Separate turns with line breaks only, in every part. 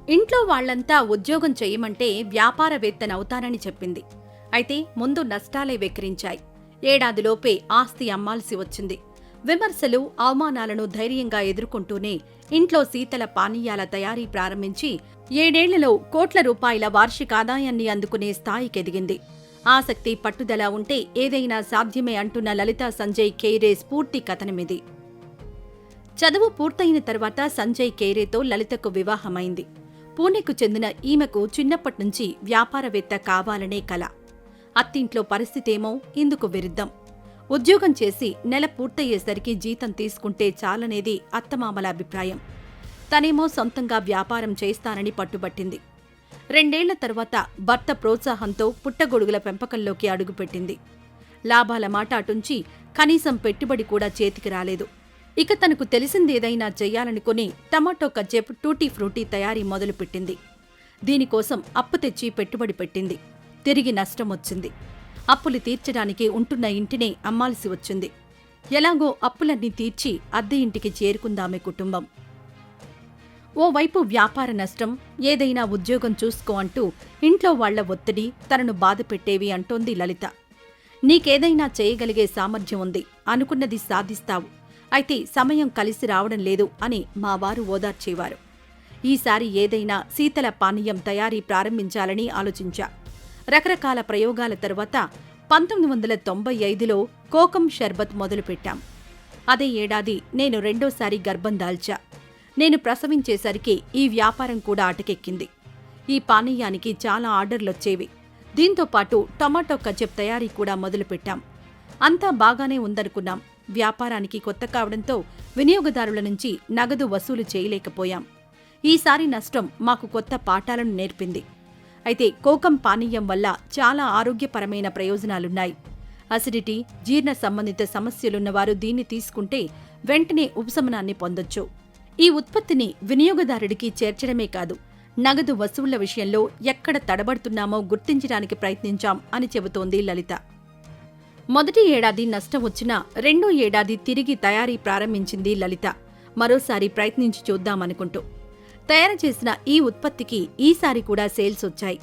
ఇంట్లో వాళ్లంతా ఉద్యోగం చేయమంటే వ్యాపారవేత్తనవుతానని చెప్పింది. అయితే ముందు నష్టాలే వెక్కిరించాయి. ఏడాదిలోపే ఆస్తి అమ్మాల్సి వచ్చింది. విమర్శలు, అవమానాలను ధైర్యంగా ఎదుర్కొంటూనే ఇంట్లో శీతల పానీయాల తయారీ ప్రారంభించి 7 ఏళ్లలో కోట్ల రూపాయల వార్షికాదాయాన్ని అందుకునే స్థాయికెదిగింది. ఆసక్తి, పట్టుదల ఉంటే ఏదైనా సాధ్యమే అంటున్న లలితా సంజయ్ ఖేరే స్ఫూర్తి కథనమిది. చదువు పూర్తయిన తర్వాత సంజయ్ ఖేరేతో లలితకు వివాహమైంది. పూణెకు చెందిన ఈమెకు చిన్నప్పట్నుంచి వ్యాపారవేత్త కావాలనే కల. అత్తింట్లో పరిస్థితేమో ఇందుకు విరుద్ధం. ఉద్యోగం చేసి నెల పూర్తయ్యేసరికి జీతం తీసుకుంటే చాలనేది అత్తమామల అభిప్రాయం. తనేమో సొంతంగా వ్యాపారం చేస్తానని పట్టుబట్టింది. 2 ఏళ్ల తర్వాత భర్త ప్రోత్సాహంతో పుట్టగొడుగుల పెంపకంలోకి అడుగుపెట్టింది. లాభాల మాట అటుంచి కనీసం పెట్టుబడి కూడా చేతికి రాలేదు. ఇక తనకు తెలిసిందేదైనా చెయ్యాలనుకుని టమాటో కచ్చెప్, టూటీ ఫ్రూటీ తయారీ మొదలుపెట్టింది. దీనికోసం అప్పు తెచ్చి పెట్టుబడి పెట్టింది. తిరిగి నష్టమొచ్చింది. అప్పులు తీర్చడానికి ఉంటున్న ఇంటినే అమ్మాల్సి వచ్చింది. ఎలాగో అప్పులన్నీ తీర్చి అద్దె ఇంటికి చేరుకుందామె కుటుంబం. ఓవైపు వ్యాపార నష్టం, ఏదైనా ఉద్యోగం చూసుకో అంటూ ఇంట్లో వాళ్ల ఒత్తిడి తనను బాధపెట్టేవి అంటోంది లలిత. నీకేదైనా చేయగలిగే సామర్థ్యం ఉంది, అనుకున్నది సాధిస్తావు, అయితే సమయం కలిసి రావడం లేదు అని మా వారు ఓదార్చేవారు. ఈసారి ఏదైనా శీతల పానీయం తయారీ ప్రారంభించాలని ఆలోచించా. రకరకాల ప్రయోగాల తరువాత 1995లో కోకం షర్బత్ మొదలుపెట్టాం. అదే ఏడాది నేను రెండోసారి గర్భం దాల్చా. నేను ప్రసవించేసరికి ఈ వ్యాపారం కూడా అటకెక్కింది. ఈ పానీయానికి చాలా ఆర్డర్లొచ్చేవి. దీంతోపాటు టొమాటో కచెప్ తయారీ కూడా మొదలుపెట్టాం. అంతా బాగానే ఉందనుకున్నాం. వ్యాపారానికి కొత్త కావడంతో వినియోగదారుల నుంచి నగదు వసూలు చేయలేకపోయాం. ఈసారి నష్టం మాకు కొత్త పాఠాలను నేర్పింది. అయితే కోకం పానీయం వల్ల చాలా ఆరోగ్యపరమైన ప్రయోజనాలున్నాయి. అసిడిటీ, జీర్ణ సంబంధిత సమస్యలున్నవారు దీన్ని తీసుకుంటే వెంటనే ఉపశమనాన్ని పొందొచ్చు. ఈ ఉత్పత్తిని వినియోగదారుడికి చేర్చడమే కాదు, నగదు వసూళ్ల విషయంలో ఎక్కడ తడబడుతున్నామో గుర్తించడానికి ప్రయత్నించాం అని చెబుతోంది లలిత. మొదటి ఏడాది నష్టం వచ్చినా రెండో ఏడాది తిరిగి తయారీ ప్రారంభించింది లలిత. మరోసారి ప్రయత్నించి చూద్దామనుకుంటూ తయారు చేసిన ఈ ఉత్పత్తికి ఈసారి కూడా సేల్స్ వచ్చాయి.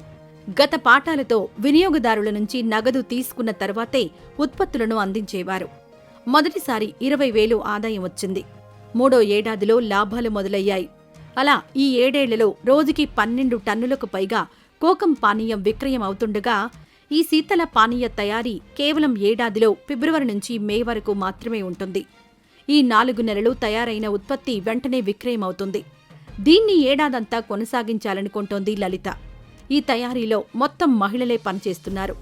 గత పాఠాలతో వినియోగదారుల నుంచి నగదు తీసుకున్న తర్వాతే ఉత్పత్తులను అందించేవారు. మొదటిసారి 20,000 ఆదాయం వచ్చింది. మూడో ఏడాదిలో లాభాలు మొదలయ్యాయి. అలా ఈ 7 ఏళ్లలో రోజుకి 12 టన్నులకు పైగా కోకం పానీయం విక్రయం అవుతుండగా, ఈ శీతల పానీయ తయారీ కేవలం ఏడాదిలో ఫిబ్రవరి నుంచి మే వరకు మాత్రమే ఉంటుంది. ఈ 4 నెలలు తయారైన ఉత్పత్తి వెంటనే విక్రయమవుతుంది. దీన్ని ఏడాదంతా కొనసాగించాలనుకుంటోంది లలిత. ఈ తయారీలో మొత్తం మహిళలే పనిచేస్తున్నారు.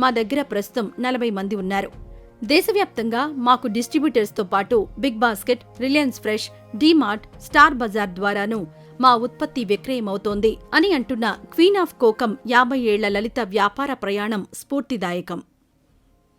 మా దగ్గర ప్రస్తుతం 40 మంది ఉన్నారు. దేశవ్యాప్తంగా మాకు డిస్ట్రిబ్యూటర్స్తో పాటు Big Basket, Reliance Fresh, DMart, Star Bazaar ద్వారానూ మా ఉత్పత్తి విక్రయమవుతోంది అని అంటున్న క్వీన్ ఆఫ్ కోకం 50 ఏళ్ల లలిత వ్యాపార ప్రయాణం స్ఫూర్తిదాయకం.